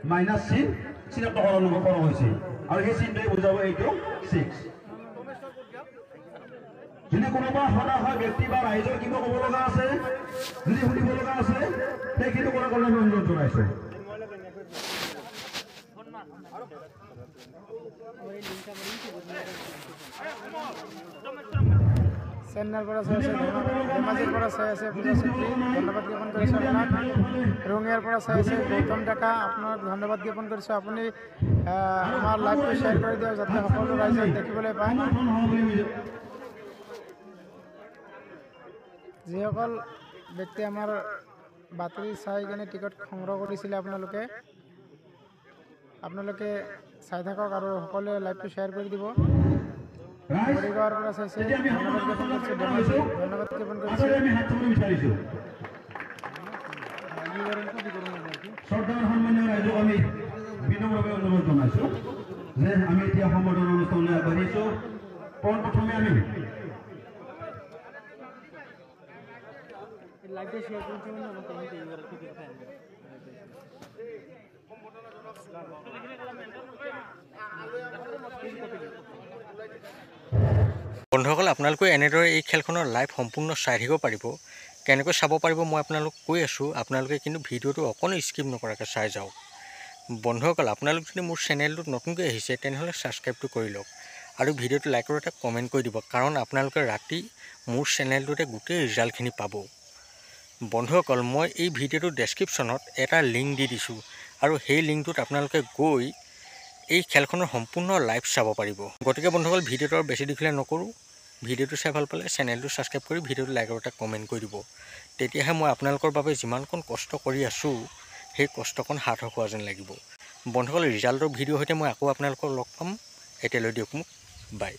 minus চিন চিহ্নটো সলনি কৰা হৈছে আৰু সেই চিহ্নটোৱে বুজাব এইটো 6 যদি কোনোবা সদা হয় ব্যক্তি বা ৰাইজৰ কিবা ক'ব লগা আছে যদি শুনিব লগা আছে সেইখিনি কৰাৰ কাৰণে আমি অনুৰোধ জনাইছোঁ চেন্নাইৰ পৰা চাই আছে ধেমাজিৰ পৰা চাই আছে পূজা চেত্ৰী ধন্যবাদ জ্ঞাপন কৰিছোঁ আপোনাক ৰঙিয়াৰ পৰা চাই আছে গৌতম ডেকা আপোনাক ধন্যবাদ জ্ঞাপন কৰিছোঁ আপুনি আমাৰ লাইভটো শ্বেয়াৰ কৰি দিয়ক যাতে সকলো ৰাইজে দেখিবলৈ পায় যিসকল ব্যক্তি আমাৰ বাতৰি চাই কিনে টিকট সংগ্ৰহ কৰিছিলে আপোনালোকে চাই থাকক আৰু সকলোৱে লাইভটো শ্বেয়াৰ কৰি দিব মৰিগাঁৱৰ পৰা চাইছে ধন্যবাদ জ্ঞাপন কৰিছোঁ ধন্যবাদ জ্ঞাপন কৰিছোঁ শ্ৰদ্ধাৰ সন্মানীয় ৰাইজক আমি বিনম্ৰভাৱে অনুৰোধ জনাইছোঁ যে আমি এতিয়া সম্বৰ্ধনা অনুষ্ঠানলৈ আগবাঢ়িছোঁ পোনপ্ৰথমে আমি বন্ধুসকল আপোনালোকে এনেদৰে এই খেলখনৰ লাইভ সম্পূৰ্ণ চাই থাকিব পাৰিব কেনেকৈ চাব পাৰিব মই আপোনালোক কৈ আছোঁ আপোনালোকে কিন্তু ভিডিঅ'টো অকণো স্কিপ নকৰাকৈ চাই যাওক বন্ধুসকল আপোনালোক যদি মোৰ চেনেলটোত নতুনকৈ আহিছে তেনেহ'লে ছাবস্ক্ৰাইবটো কৰি লওক আৰু ভিডিঅ'টো লাইক আৰু এটা কমেণ্ট কৰি দিব কাৰণ আপোনালোকে ৰাতি মোৰ চেনেলটোতে গোটেই ৰিজাল্টখিনি পাব বন্ধুসকল মই এই ভিডিঅ'টোৰ ডেছক্ৰিপশ্যনত এটা লিংক দি দিছোঁ আৰু সেই লিংকটোত আপোনালোকে গৈ এই খেলখনৰ সম্পূৰ্ণ লাইভ চাব পাৰিব গতিকে বন্ধুসকল ভিডিঅ'টো আৰু বেছি দীঘলীয়া নকৰোঁ ভিডিঅ'টো চাই ভাল পালে চেনেলটো ছাবস্ক্ৰাইব কৰি ভিডিঅ'টো লাইক আৰু এটা কমেণ্ট কৰি দিব তেতিয়াহে মই আপোনালোকৰ বাবে যিমানকণ কষ্ট কৰি আছোঁ সেই কষ্টকণ সাৰ্থক হোৱা যেন লাগিব বন্ধুসকল ৰিজাল্টৰ ভিডিঅ'ৰ সৈতে মই আকৌ আপোনালোকক লগ পাম এতিয়ালৈ দিয়ক মোক বাই